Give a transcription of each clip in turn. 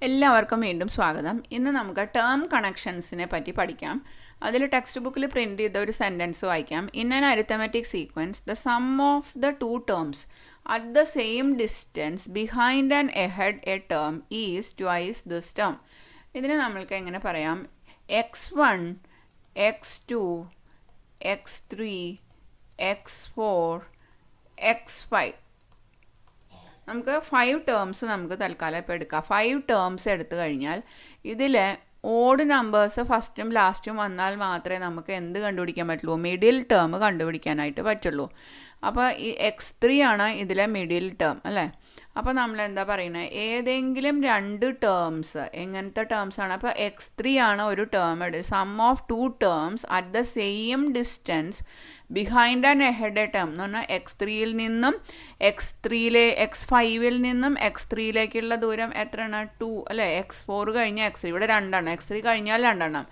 എല്ലാവർക്കും വീണ്ടും സ്വാഗതം. ഇന്ന് നമുക്ക് ടേം കണക്ഷൻസിനെ പറ്റി പഠിക്കാം. അതിൽ ടെക്സ്റ്റ് ബുക്കിൽ പ്രിൻ്റ് ചെയ്ത ഒരു സെൻറ്റൻസ് വായിക്കാം. In an arithmetic sequence the sum of the two terms at the same distance behind and ahead a term is twice this term. ഇതിനെ നമ്മൾക്ക് എങ്ങനെ പറയാം? x1, x2, x3, x4, x5. നമുക്ക് 5 terms നമുക്ക് തൽക്കാലം ഇപ്പോൾ എടുക്കാം. 5 ടേംസ് എടുത്തു കഴിഞ്ഞാൽ ഇതിൽ ഓഡ് നമ്പേഴ്സ് ഫസ്റ്റും ലാസ്റ്റും വന്നാൽ മാത്രമേ നമുക്ക് എന്ത് കണ്ടുപിടിക്കാൻ പറ്റുള്ളൂ? മിഡിൽ ടേം കണ്ടുപിടിക്കാനായിട്ട് പറ്റുള്ളൂ. അപ്പോൾ ഈ x3 ആണ് ഇതിലെ മിഡിൽ ടേം അല്ലേ? അപ്പോൾ നമ്മൾ എന്താ പറയുന്നത്? ഏതെങ്കിലും 2 ടേംസ് എങ്ങനത്തെ ടേംസ് ആണ്? അപ്പോൾ x3 ആണ് ഒരു ടേം എടുത്ത് sum of 2 terms at the same distance behind and ahead a term എന്ന് പറഞ്ഞാൽ x3യിൽ നിന്നും x5ൽ നിന്നും x3യിലേക്കുള്ള ദൂരം എത്രയാണ്? 2 അല്ലേ? x4 കഴിഞ്ഞാൽ x3 ഇവിടെ 2 ആണ്, x3 കഴിഞ്ഞാൽ 2 എണ്ണം.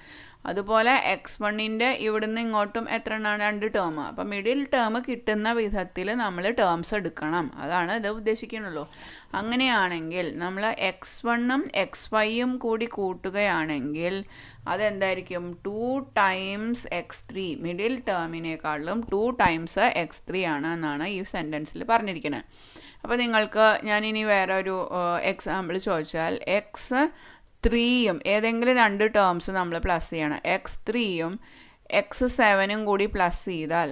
അതുപോലെ x1ൻ്റെ ഇവിടുന്ന് ഇങ്ങോട്ടും എത്ര എണ്ണമാണ്? 2 ടേം. അപ്പം മിഡിൽ ടേം കിട്ടുന്ന വിധത്തിൽ നമ്മൾ ടേംസ് എടുക്കണം. അതാണ് ഇത് ഉദ്ദേശിക്കുന്നുള്ളൂ. അങ്ങനെയാണെങ്കിൽ നമ്മൾ x1ഉം x5ഉം കൂടി കൂട്ടുകയാണെങ്കിൽ അതെന്തായിരിക്കും? 2 ടൈംസ് x3. മിഡിൽ ടേമിനേക്കാളും 2 ടൈംസ് x3 ആണ് എന്നാണ് ഈ സെൻറ്റൻസിൽ പറഞ്ഞിരിക്കുന്നത്. അപ്പോൾ നിങ്ങൾക്ക് ഞാനിനി വേറെ ഒരു എക്സാമ്പിൾ ചോദിച്ചാൽ x3യും ഏതെങ്കിലും 2 ടേംസ് നമ്മൾ പ്ലസ് ചെയ്യണം. x3യും x7ഉം കൂടി പ്ലസ് ചെയ്താൽ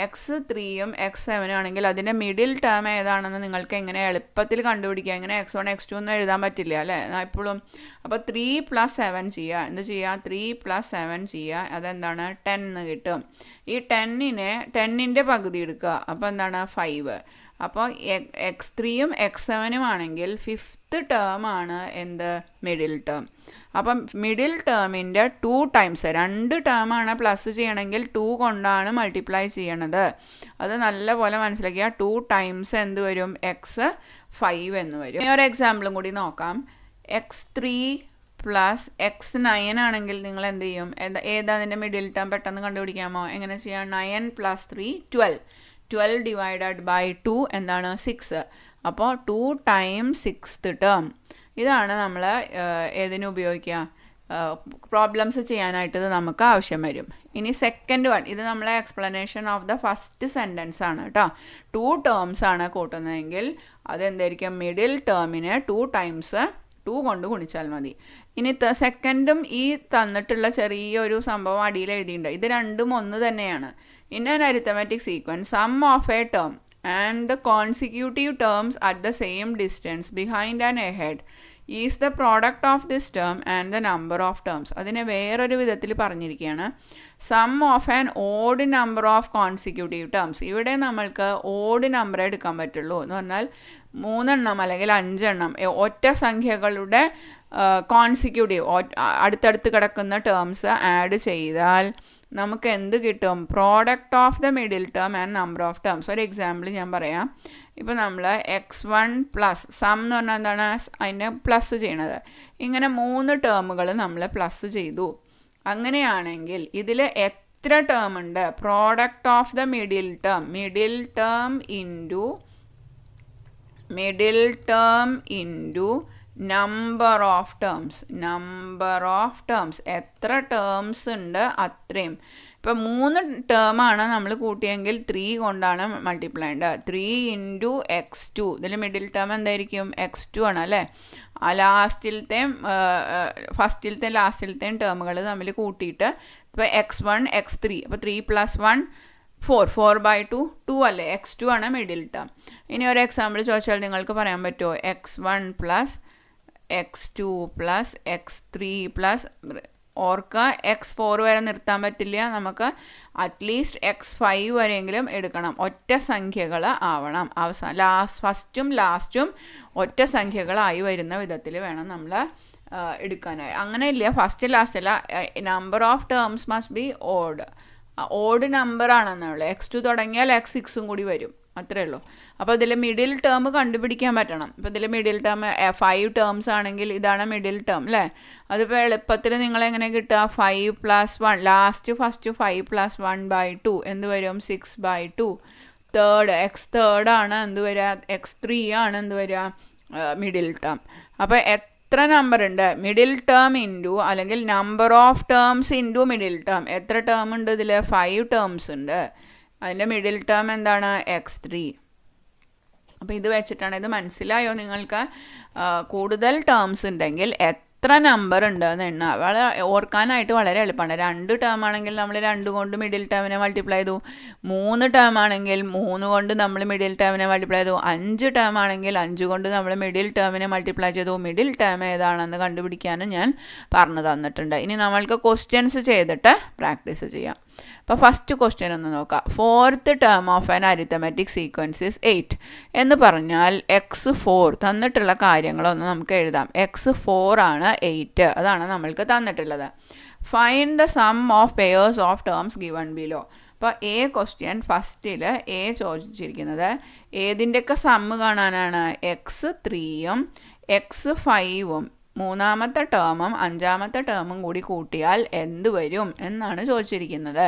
x3യും x7 ആണെങ്കിൽ അതിൻ്റെ മിഡിൽ ടേം ഏതാണെന്ന് നിങ്ങൾക്ക് എങ്ങനെ എളുപ്പത്തിൽ കണ്ടുപിടിക്കുക? എങ്ങനെ x1 x2 ഒന്നും എഴുതാൻ പറ്റില്ല അല്ലേ എപ്പോഴും. അപ്പോൾ 3 + 7 ചെയ്യുക. എന്ത് ചെയ്യുക? 3 + 7 ചെയ്യുക. അതെന്താണ്? 10 എന്ന് കിട്ടും. ഈ 10ൻ്റെ പകുതി എടുക്കുക. അപ്പോൾ എന്താണ്? 5. അപ്പോൾ x3യും x7ഉം ആണെങ്കിൽ 5th ടേം ആണ് എന്ത്? Middle term. അപ്പം മിഡിൽ ടേമിൻ്റെ 2 ടൈംസ് 2 ടേമാണ് പ്ലസ് ചെയ്യണമെങ്കിൽ 2 കൊണ്ടാണ് മൾട്ടിപ്ലൈ ചെയ്യണത്. അത് നല്ലപോലെ മനസ്സിലാക്കിയാൽ 2 ടൈംസ് എന്ത് വരും? x5 എന്ന് വരും. ഇനി ഒരു എക്സാമ്പിളും കൂടി നോക്കാം. x3 + x9 ആണെങ്കിൽ നിങ്ങൾ എന്ത് ചെയ്യും? ഏതാ അതിൻ്റെ മിഡിൽ ടേം? പെട്ടെന്ന് കണ്ടുപിടിക്കാമോ? എങ്ങനെ ചെയ്യാം? 9 + 3 12. 12 ഡിവൈഡഡ് ബൈ 2 എന്താണ്? 6. അപ്പോൾ 2 ടൈംസ് 6th ടേം. ഇതാണ് നമ്മൾ ഏതിന് ഉപയോഗിക്കുക? പ്രോബ്ലംസ് ചെയ്യാനായിട്ട് ഇത് നമുക്ക് ആവശ്യം വരും. ഇനി സെക്കൻഡ് വൺ, ഇത് നമ്മളെ explanation of the first sentence ആണ് കേട്ടോ. 2 ടേംസ് ആണ് കൂട്ടുന്നതെങ്കിൽ അതെന്തായിരിക്കും? മിഡിൽ ടേമിന് 2 ടൈംസ് 2 കൊണ്ട് ഗുണിച്ചാൽ മതി. ഇനി സെക്കൻഡും ഈ തന്നിട്ടുള്ള ചെറിയൊരു സംഭവം അടിയിൽ എഴുതിയിട്ടുണ്ട്. ഇത് രണ്ടും ഒന്ന് തന്നെയാണ്. In an arithmetic sequence sum of a term and the consecutive terms at the same distance behind and ahead is the product of this term and the number of terms. അതിനെ വേറൊരു വിധത്തിൽ പറഞ്ഞിരിക്കുകയാണ്. Sum of an odd number of consecutive terms. ഇവിടെ നമ്മൾക്ക് odd number എടുക്കാൻ പറ്റുള്ളൂ എന്ന് പറഞ്ഞാൽ 3 എണ്ണം അല്ലെങ്കിൽ 5 എണ്ണം ഒറ്റ സംഖ്യകളുടെ കോൺസിക്യൂട്ടീവ് അടുത്തടുത്ത് കിടക്കുന്ന ടേംസ് ആഡ് ചെയ്താൽ നമുക്ക് എന്ത് കിട്ടും? Product of the middle term and number of terms. ഒരു എക്സാമ്പിൾ ഞാൻ പറയാം. ഇപ്പോൾ നമ്മൾ x1 പ്ലസ് സം എന്ന് പറഞ്ഞാൽ എന്താണ്? അതിനെ പ്ലസ് ചെയ്യണത്. ഇങ്ങനെ 3 ടേമുകൾ നമ്മൾ പ്ലസ് ചെയ്തു. അങ്ങനെയാണെങ്കിൽ ഇതിൽ എത്ര ടേം ഉണ്ട്? Product of the middle term into number of terms. എത്ര ടേംസ് ഉണ്ട് അത്രയും. ഇപ്പോൾ 3 ടേമാണ് നമ്മൾ കൂട്ടിയെങ്കിൽ 3 കൊണ്ടാണ് മൾട്ടിപ്ലൈ ഉണ്ട്. 3 ഇൻറ്റു x2. ഇതിൽ മിഡിൽ ടേം എന്തായിരിക്കും? x2 ആണ് അല്ലേ? ഫസ്റ്റിലത്തെയും ലാസ്റ്റിലത്തെയും ടേമുകൾ തമ്മിൽ കൂട്ടിയിട്ട് ഇപ്പോൾ x1 x3. അപ്പോൾ 3 + 1 4/2 2 അല്ലേ? x2 ആണ് മിഡിൽ ടേം. ഇനി ഒരു എക്സാമ്പിൾ ചോദിച്ചാൽ നിങ്ങൾക്ക് പറയാൻ പറ്റുമോ? x1 + x2 + x3 + ഓർക്കുക x4 വരെ നിർത്താൻ പറ്റില്ല. നമുക്ക് അറ്റ്ലീസ്റ്റ് x5 വരെയെങ്കിലും എടുക്കണം. ഒറ്റ സംഖ്യകൾ ആവണം. ഫസ്റ്റും ലാസ്റ്റും ഒറ്റ സംഖ്യകളായി വരുന്ന വിധത്തിൽ വേണം നമ്മൾ എടുക്കാനായി. അങ്ങനെയില്ല, ഫസ്റ്റ് ലാസ്റ്റ് അല്ല. Number of terms must be odd number ആണെന്നുള്ളൂ. x2 തുടങ്ങിയാൽ x6ഉം കൂടി വരും. അത്രേ ഉള്ളൂ. അപ്പോൾ ഇതിൽ മിഡിൽ ടേം കണ്ടുപിടിക്കാൻ പറ്റണം. ഇപ്പോൾ ഇതിൽ മിഡിൽ ടേം 5 ടേംസ് ആണെങ്കിൽ ഇതാണ് മിഡിൽ ടേം അല്ലേ? അതിപ്പോൾ എളുപ്പത്തിൽ നിങ്ങളെങ്ങനെ കിട്ടുക? 5 + 1 ഫസ്റ്റ് 5 + 1/2 എന്ത് വരും? 6/2. തേർഡ് ആണ് എന്ത് വരിക? x3 ആണ് എന്ത് വരിക? Middle term. അപ്പോൾ എത്ര നമ്പർ ഉണ്ട്, മിഡിൽ ടേം ഇൻറ്റു അല്ലെങ്കിൽ number of terms into middle term. എത്ര ടേം ഉണ്ട് ഇതിൽ? 5 ടേംസ് ഉണ്ട്. അതിൻ്റെ മിഡിൽ ടേം എന്താണ്? x3. അപ്പോൾ ഇത് വെച്ചിട്ടാണ്, ഇത് മനസ്സിലായോ നിങ്ങൾക്ക്? കൂടുതൽ ടേംസ് ഉണ്ടെങ്കിൽ എത്ര നമ്പർ ഉണ്ടെന്ന് എണ്ണ വളരെ ഓർക്കാനായിട്ട് വളരെ എളുപ്പമാണ്. 2 ടേം ആണെങ്കിൽ നമ്മൾ 2 കൊണ്ട് മിഡിൽ ടേമിനെ മൾട്ടിപ്ലൈ ചെയ്തു. 3 ടേം ആണെങ്കിൽ 3 കൊണ്ട് നമ്മൾ മിഡിൽ ടേമിനെ മൾട്ടിപ്ലൈ ചെയ്തു. 5 ടേം ആണെങ്കിൽ 5 കൊണ്ട് നമ്മൾ മിഡിൽ ടേമിനെ മൾട്ടിപ്ലൈ ചെയ്തു. മിഡിൽ ടേം ഏതാണെന്ന് കണ്ടുപിടിക്കാനും ഞാൻ പറഞ്ഞു തന്നിട്ടുണ്ട്. ഇനി നമ്മൾക്ക് ക്വസ്റ്റ്യൻസ് ചെയ്തിട്ട് പ്രാക്ടീസ് ചെയ്യാം. അപ്പോൾ ഫസ്റ്റ് ക്വസ്റ്റ്യൻ ഒന്ന് നോക്കാം. 4th term of an arithmetic sequence is 8 എന്ന് പറഞ്ഞാൽ x4 തന്നിട്ടുള്ള കാര്യങ്ങളൊന്ന് നമുക്ക് എഴുതാം. x4 ആണ് 8, അതാണ് നമ്മൾക്ക് തന്നിട്ടുള്ളത്. Find the sum of pairs of terms given below. അപ്പോൾ ക്വസ്റ്റ്യൻ ഫസ്റ്റിൽ ചോദിച്ചിരിക്കുന്നത് ഏതിൻ്റെയൊക്കെ സമ്മ് കാണാനാണ്? x3ഉം x5ഉം മൂന്നാമത്തെ ടേമും അഞ്ചാമത്തെ ടേമും കൂടി കൂട്ടിയാൽ എന്ത് വരും എന്നാണ് ചോദിച്ചിരിക്കുന്നത്.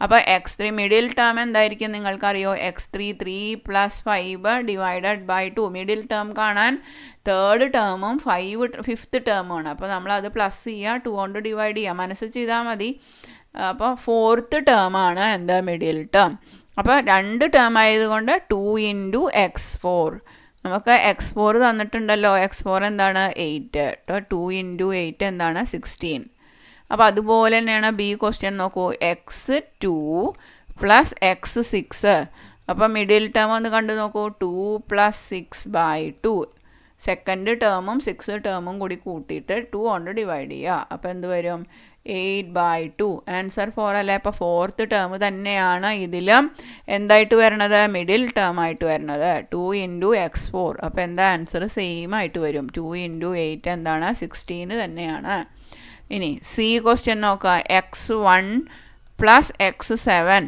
അപ്പോൾ x3 മിഡിൽ ടേം എന്തായിരിക്കും നിങ്ങൾക്കറിയോ? x3 3 + 5 divided by 2. Middle term കാണാൻ 3rd ടേമും 5th ടേമുമാണ്. അപ്പോൾ നമ്മളത് പ്ലസ് ചെയ്യുക, 2 കൊണ്ട് ഡിവൈഡ് ചെയ്യുക, മനസ്സിൽ ചെയ്താൽ മതി. അപ്പോൾ 4th ടേമാണ് എന്താ? Middle term. അപ്പോൾ 2 ടേം ആയതുകൊണ്ട് 2 × x4. നമുക്ക് x4 തന്നിട്ടുണ്ടല്ലോ. x4 എന്താണ്? 8. 2 × 8 എന്താണ്? 16. അപ്പോൾ അതുപോലെ തന്നെയാണ് ബി ക്വസ്റ്റ്യൻ നോക്കൂ. x2 + x6. അപ്പോൾ മിഡിൽ ടേം ഒന്ന് കണ്ടു നോക്കൂ. 2 + 6/2. സെക്കൻഡ് ടേമും 6 ടേമും കൂടി കൂട്ടിയിട്ട് 2 കൊണ്ട് ഡിവൈഡ് ചെയ്യുക. അപ്പോൾ എന്ത് വരും? 8/2. ആൻസർ 4 അല്ലേ? അപ്പോൾ 4th ടേം തന്നെയാണ് ഇതിലും എന്തായിട്ട് വരുന്നത്? മിഡിൽ ടേം ആയിട്ട് വരുന്നത്. 2 × x4. അപ്പോൾ എന്താ ആൻസർ? സെയിം ആയിട്ട് വരും. 2 × 8 എന്താണ്? 16 തന്നെയാണ്. ഇനി സി ക്വസ്റ്റ്യൻ നോക്കുക. x1 + x7.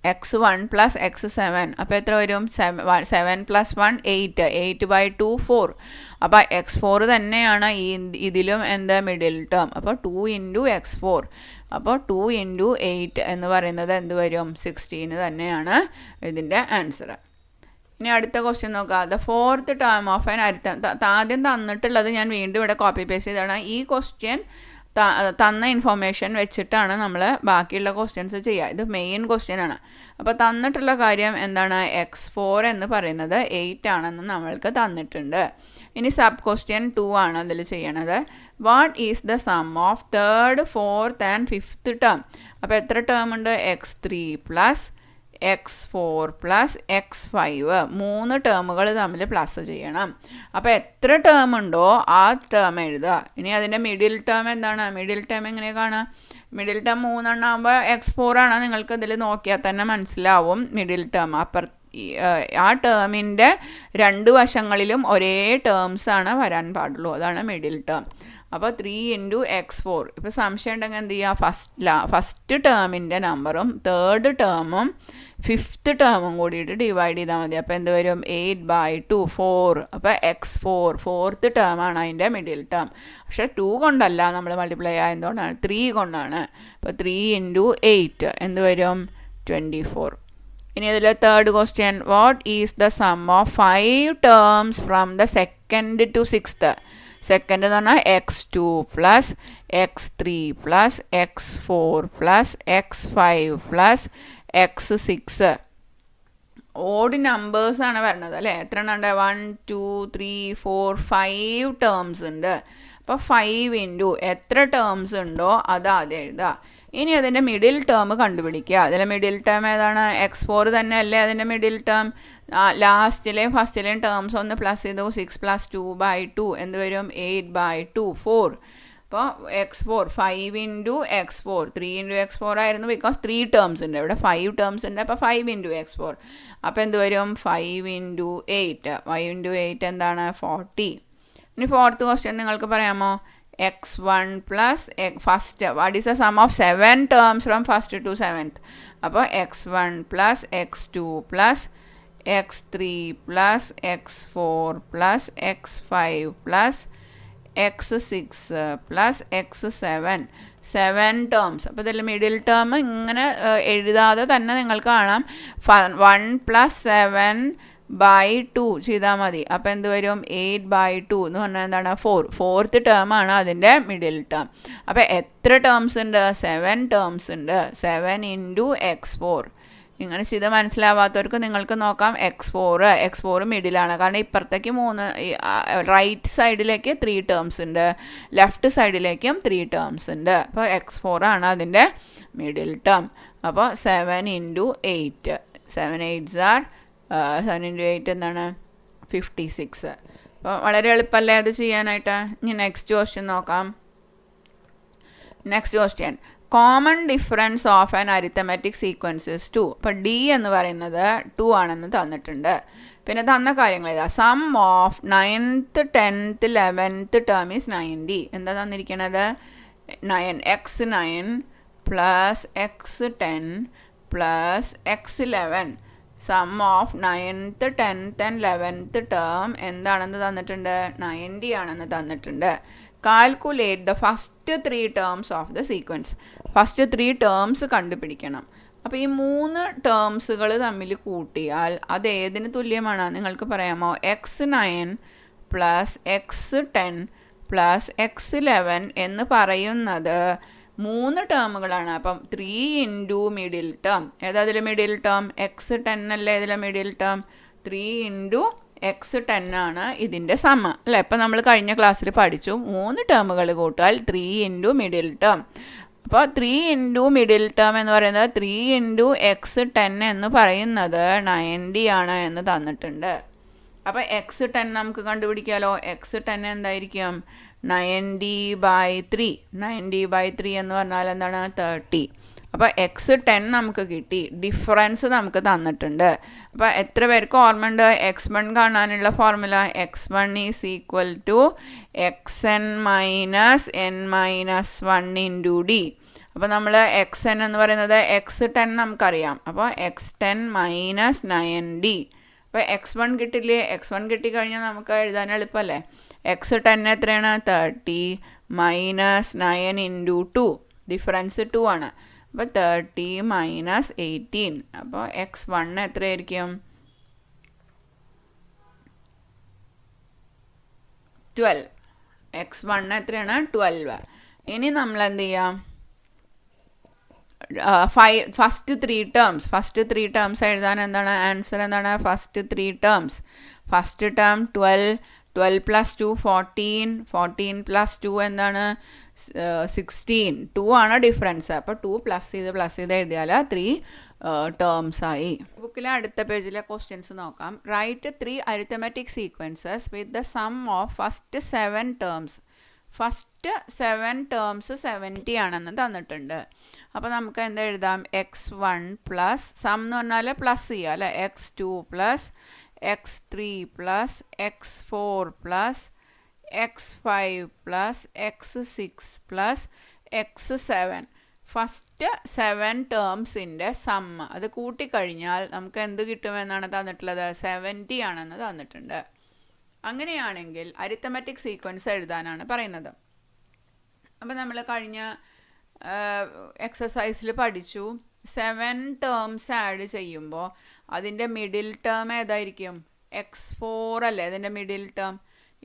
x1 + x7. അപ്പോൾ എത്ര വരും? 7 + 1 8. 8/2 4. അപ്പോൾ x4 തന്നെയാണ് ഇതിലും എന്താ? Middle term. അപ്പോൾ 2 × x4. അപ്പോൾ 2 × 8 എന്ന് പറയുന്നത് എന്ത് വരും? 16 തന്നെയാണ് ഇതിൻ്റെ ആൻസർ. ഇനി അടുത്ത ക്വസ്റ്റ്യൻ നോക്കുക. The 4th term of an ആദ്യം തന്നിട്ടുള്ളത് ഞാൻ വീണ്ടും ഇവിടെ കോപ്പി പേസ്റ്റ് ചെയ്താണ്. ഈ ക്വസ്റ്റ്യൻ തന്ന ഇൻഫോർമേഷൻ വെച്ചിട്ടാണ് നമ്മൾ ബാക്കിയുള്ള ക്വസ്റ്റ്യൻസ് ചെയ്യുക. ഇത് മെയിൻ ക്വസ്റ്റ്യൻ ആണ്. അപ്പോൾ തന്നിട്ടുള്ള കാര്യം എന്താണ്? x4 എന്ന് പറയുന്നത് 8 ആണെന്ന് നമ്മൾക്ക് തന്നിട്ടുണ്ട്. ഇനി സബ് ക്വസ്റ്റ്യൻ 2 ആണ് അതിൽ ചെയ്യണത്. What is the sum of 3rd 4th and 5th term? അപ്പോൾ എത്ര ടേം ഉണ്ട്? x3 + x4 + x5. 3 ടേമുകൾ തമ്മിൽ പ്ലസ് ചെയ്യണം. അപ്പോൾ എത്ര ടേം ഉണ്ടോ ആ ടേം എഴുതുക. ഇനി അതിൻ്റെ മിഡിൽ ടേം എന്താണ്? മിഡിൽ ടേം എങ്ങനെ കാണുക? മിഡിൽ ടേം 3 ആകുമ്പോൾ x4 ആണ്. നിങ്ങൾക്ക് ഇതിൽ നോക്കിയാൽ തന്നെ മനസ്സിലാവും മിഡിൽ ടേം. ആ ടേമിൻ്റെ 2 വശങ്ങളിലും ഒരേ ടേംസ് ആണ് വരാൻ പാടുള്ളൂ. അതാണ് മിഡിൽ ടേം. അപ്പോൾ 3 × x4. ഇപ്പോൾ സംശയം ഉണ്ടെങ്കിൽ എന്ത് ചെയ്യുക? ഫസ്റ്റ് ടേമിൻ്റെ നമ്പറും 3rd ടേമും 5th ടേമും കൂടിയിട്ട് ഡിവൈഡ് ചെയ്താൽ മതി. അപ്പോൾ എന്ത് വരും? 8/2 4. അപ്പോൾ x4 4th ടേമാണ് അതിൻ്റെ മിഡിൽ ടേം. പക്ഷേ 2 കൊണ്ടല്ല നമ്മൾ മൾട്ടിപ്ലൈ ചെയ്യുക. എന്തുകൊണ്ടാണ്? 3 കൊണ്ടാണ്. അപ്പോൾ 3 × 8 എന്ത് വരും? 24. ഇനി ഇതിൽ 3rd question. What is the sum of 5 terms from the 2nd to 6th? Second എന്ന് പറഞ്ഞാൽ x2 + x3 + x4 + x5 + x6. Odd നമ്പേഴ്സാണ് വരുന്നത് അല്ലേ? എത്ര എണ്ണം ഉണ്ട്? 1 2 3 4 5 ടേംസ് ഉണ്ട്. അപ്പോൾ 5 × എത്ര ടേംസ് ഉണ്ടോ അത് ആദ്യം എഴുതുക. ഇനി അതിൻ്റെ മിഡിൽ ടേം കണ്ടുപിടിക്കുക. അതിലെ മിഡിൽ ടേം ഏതാണ്? x4 തന്നെ അല്ലേ അതിൻ്റെ മിഡിൽ ടേം? ലാസ്റ്റിലെയും ഫസ്റ്റിലെയും ടേംസ് ഒന്ന് പ്ലസ് ചെയ്തു. 6 + 2/2 എന്ത് വരും? 8/2 4. അപ്പോൾ x4 5 × x4. 3 × x4 ആയിരുന്നു, ബിക്കോസ് 3 ടേംസ് ഉണ്ട്. ഇവിടെ 5 ടേംസ് ഉണ്ട്. അപ്പോൾ 5 × x4. അപ്പോൾ എന്ത് വരും? 5 × 8. 5 × 8 എന്താണ്? 40. ഇനി 4th ക്വസ്റ്റ്യൻ നിങ്ങൾക്ക് പറയാമോ? x1 + first. What is the sum of 7 terms from 1st to 7th? അപ്പോൾ x1 + x2 + x3 + x4 + x5 + x6 + x7. 7 terms. അപ്പോൾ ഇതിൽ മിഡിൽ ടേം ഇങ്ങനെ എഴുതാതെ തന്നെ നിങ്ങൾക്ക് കാണാം. 1 + 7 8/2 ചെയ്താൽ മതി. അപ്പോൾ എന്ത് വരും? 8/2 എന്ന് പറഞ്ഞാൽ എന്താണ്? 4. 4th ടേം ആണ് അതിൻ്റെ മിഡിൽ ടേം. അപ്പോൾ എത്ര ടേംസ് ഉണ്ട്? 7 ടേംസ് ഉണ്ട്. 7 × x4. ഇങ്ങനെ ചെയ്ത് മനസ്സിലാവാത്തവർക്ക് നിങ്ങൾക്ക് നോക്കാം. x4 മിഡിലാണ്. കാരണം ഇപ്പുറത്തേക്ക് 3, റൈറ്റ് സൈഡിലേക്ക് 3 ടേംസ് ഉണ്ട്, ലെഫ്റ്റ് സൈഡിലേക്കും 3 ടേംസ് ഉണ്ട്. അപ്പോൾ x4 ആണ് അതിൻ്റെ മിഡിൽ ടേം. അപ്പോൾ 7 × 8. 7 8s are 7 × 8 എന്താണ്? 56. അപ്പോൾ വളരെ എളുപ്പമല്ലേ അത് ചെയ്യാനായിട്ട്? ഇനി നെക്സ്റ്റ് ക്വസ്റ്റ്യൻ നോക്കാം. Next question, common difference of an arithmetic sequences 2. അപ്പോൾ ഡി എന്ന് പറയുന്നത് 2 ആണെന്ന് തന്നിട്ടുണ്ട്. പിന്നെ തന്ന കാര്യങ്ങൾ ഇതാ. Sum of 9th 10th 11th term is 90. എന്താ തന്നിരിക്കണത്? 9 plus x10 plus x11. Sum of 9th 10th and 11th term എന്താണെന്ന് തന്നിട്ടുണ്ട്? 90 ആണെന്ന് തന്നിട്ടുണ്ട്. Calculate the first 3 terms of the sequence. First 3 terms കണ്ടുപിടിക്കണം. അപ്പോൾ ഈ 3 ടേംസുകൾ തമ്മിൽ കൂട്ടിയാൽ അത് ഏതിന് തുല്യമാണ്? നിങ്ങൾക്ക് പറയാമോ? x9 plus x10 plus x11 എന്ന് പറയുന്നത് 3 ടേമുകളാണ്. അപ്പം 3 × മിഡിൽ ടേം. ഏതാ അതിൽ മിഡിൽ ടേം? x10 അല്ലേ ഇതിലെ മിഡിൽ ടേം? 3 × x10 ആണ് ഇതിൻ്റെ സമ്മ അല്ലേ? ഇപ്പം നമ്മൾ കഴിഞ്ഞ ക്ലാസ്സിൽ പഠിച്ചു 3 ടേമുകൾ കൂട്ടാൽ 3 × മിഡിൽ ടേം. അപ്പോൾ 3 × മിഡിൽ ടേം എന്ന് പറയുന്നത് 3 × x10 എന്ന് പറയുന്നത് 90 ആണ് എന്ന് തന്നിട്ടുണ്ട്. അപ്പോൾ x10 നമുക്ക് കണ്ടുപിടിക്കാമല്ലോ. x10 എന്തായിരിക്കും? 90/3. 90/3 എന്ന് പറഞ്ഞാൽ എന്താണ്? 30. അപ്പോൾ x10 നമുക്ക് കിട്ടി. ഡിഫറൻസ് നമുക്ക് തന്നിട്ടുണ്ട്. അപ്പോൾ എത്ര പേർക്ക് ഓർമ്മയുണ്ട്? x1 കാണാനുള്ള formula x1 is equal to xn minus n minus 1 × d. അപ്പോൾ നമ്മൾ xn എന്ന് പറയുന്നത് x10 നമുക്കറിയാം. അപ്പോൾ x10 മൈനസ് 9d. അപ്പോൾ x1 കിട്ടില്ലേ? x1 കിട്ടിക്കഴിഞ്ഞാൽ നമുക്ക് എഴുതാൻ എളുപ്പമല്ലേ? x10 എത്രയാണ്? 30 മൈനസ് 9 × 2. ഡിഫറൻസ് 2 ആണ്. അപ്പോൾ 30 മൈനസ് 18. അപ്പോൾ x1 എത്രയായിരിക്കും? 12. x1 എത്രയാണ്? 12. ഇനി നമ്മൾ എന്ത് ചെയ്യാം? ഫസ്റ്റ് 3 ടേംസ് എഴുതാൻ എന്താണ് ആൻസർ? എന്താണ് first 3 terms? First term 12 plus 2 14 plus 2 എന്താണ്? 16. 2 ആണ് ഡിഫറൻസ്. അപ്പോൾ 2 പ്ലസ് ചെയ്ത് എഴുതിയാൽ 3 ടേംസ് ആയി. ബുക്കിലെ അടുത്ത പേജിലെ ക്വസ്റ്റ്യൻസ് നോക്കാം. Write 3 arithmetic sequences with the sum of first 7 terms. First 7 terms 70 ആണെന്ന് തന്നിട്ടുണ്ട്. അപ്പോൾ നമുക്ക് എന്താ എഴുതാം? x1 പ്ലസ് സം എന്ന് പറഞ്ഞാൽ പ്ലസ് ചെയ്യുക അല്ലേ? x2 plus x3 plus x4 plus x5 plus x6 plus x7. First 7 ടേംസിൻ്റെ സമ്മ് അത് കൂട്ടിക്കഴിഞ്ഞാൽ നമുക്ക് എന്ത് കിട്ടുമെന്നാണ് തന്നിട്ടുള്ളത്? 70 ആണെന്ന് തന്നിട്ടുണ്ട്. അങ്ങനെയാണെങ്കിൽ അരിത്തമെറ്റിക് സീക്വൻസ് എഴുതാനാണ് പറയുന്നത്. അപ്പോൾ നമ്മൾ കഴിഞ്ഞ എക്സസൈസിൽ പഠിച്ചു 7 ടേംസ് ആഡ് ചെയ്യുമ്പോൾ അതിൻ്റെ മിഡിൽ ടേം ഏതായിരിക്കും? x4 അല്ലേ അതിൻ്റെ മിഡിൽ ടേം.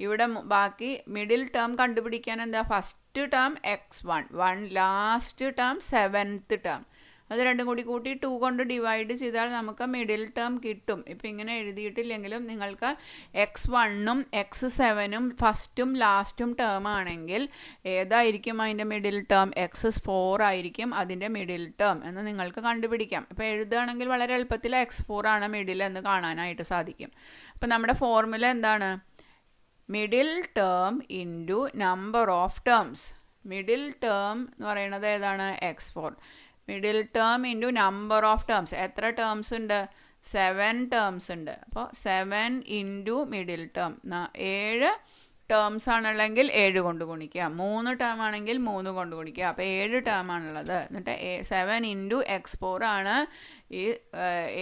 ഇവിടെ ബാക്കി മിഡിൽ ടേം കണ്ടുപിടിക്കാൻ എന്താ? First term x1, last term 7th term. അത് രണ്ടും കൂടി കൂട്ടി 2 കൊണ്ട് ഡിവൈഡ് ചെയ്താൽ നമുക്ക് മിഡിൽ ടേം കിട്ടും. ഇപ്പം ഇങ്ങനെ എഴുതിയിട്ടില്ലെങ്കിലും നിങ്ങൾക്ക് x1ഉം x7ഉം ഫസ്റ്റും ലാസ്റ്റും ടേം ആണെങ്കിൽ ഏതായിരിക്കും അതിൻ്റെ മിഡിൽ ടേം? x4 ആയിരിക്കും അതിൻ്റെ മിഡിൽ ടേം എന്ന് നിങ്ങൾക്ക് കണ്ടുപിടിക്കാം. ഇപ്പോൾ എഴുതുകയാണെങ്കിൽ വളരെ എളുപ്പത്തിൽ x4 ആണ് മിഡിൽ എന്ന് കാണാനായിട്ട് സാധിക്കും. അപ്പം നമ്മുടെ ഫോർമുല എന്താണ്? Middle term into number of terms. Middle term എന്ന് പറയുന്നത് ഏതാണ്? x4. Middle term into number of terms. എത്ര ടേംസ് ഉണ്ട്? 7 ടേംസ് ഉണ്ട്. അപ്പോൾ 7 ഇൻറ്റു മിഡിൽ ടേം. 7 ടേംസ് ആണുള്ളെങ്കിൽ 7 കൊണ്ട് ഗുണിക്കുക. 3 ടേം ആണെങ്കിൽ 3 കൊണ്ട് ഗുണിക്കുക. അപ്പോൾ 7 ടേം ആണുള്ളത്. എന്നിട്ട് 7 ഇൻറ്റു x4 ആണ് ഈ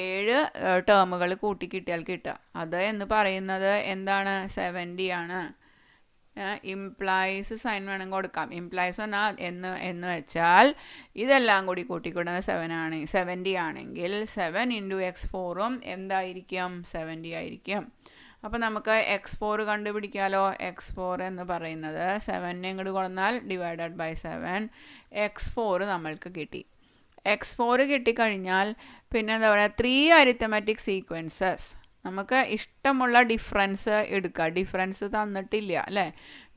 7 ടേമുകൾ കൂട്ടി കിട്ടിയാൽ കിട്ടുക. അത് എന്ന് പറയുന്നത് എന്താണ്? 70 ആണ്. ഇംപ്ലൈസ് സൈൻ വേണമെങ്കിൽ കൊടുക്കാം. ഇംപ്ലൈസ് പറഞ്ഞാൽ എന്ന് വെച്ചാൽ ഇതെല്ലാം കൂടി കൂട്ടിക്കൂട്ടുന്നത് 70 ആണെങ്കിൽ 7 × x4 എന്തായിരിക്കും? 70 ആയിരിക്കും. അപ്പോൾ നമുക്ക് x4 കണ്ടുപിടിക്കാമല്ലോ. x4 എന്ന് പറയുന്നത് 7 ഇങ്ങോട്ട് കൊടുത്താൽ ഡിവൈഡഡ് ബൈ 7 x4 നമ്മൾക്ക് കിട്ടി. x4 കിട്ടിക്കഴിഞ്ഞാൽ പിന്നെ എന്താ പറയുക, 3 അരിത്തമാറ്റിക് സീക്വൻസസ് നമുക്ക് ഇഷ്ടമുള്ള ഡിഫറൻസ് എടുക്കുക. ഡിഫറൻസ് തന്നിട്ടില്ല അല്ലേ,